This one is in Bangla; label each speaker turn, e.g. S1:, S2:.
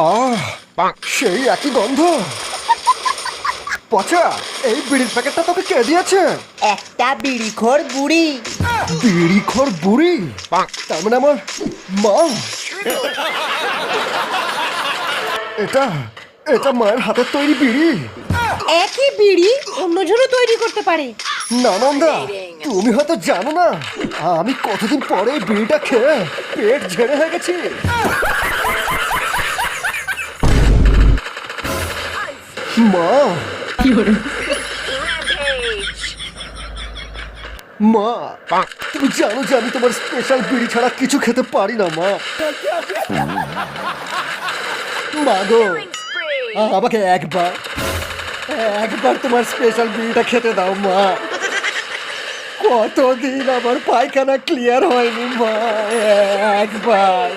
S1: আহ, সেই একই গন্ধ। পচা, এই বিড়ির প্যাকেটটা তোকে কে দিয়েছে?
S2: একটা বিড়িখোর বুড়ি।
S1: বিড়িখোর বুড়ি? তার মানে আমার মা? এটা এটা মায়ের হাতের তৈরি বিড়ি?
S3: একই বিড়ি অন্যজনও তৈরি করতে পারে।
S1: নানন্দা, তুমি হয়তো জানো না, আমি কতদিন পরে এই বিড়িটা খেয়ে পেট ঝেড়ে হয়ে গেছি। মা, মা, তুমি জানো যে আমি তোমার স্পেশাল বিড়ি ছাড়া কিছু খেতে পারি না মা। মা গো, আমাকে একবার একবার তোমার স্পেশাল বিড়িটা খেতে দাও মা। কতদিন আমার পায়খানা ক্লিয়ার হয়নি মা, একবার।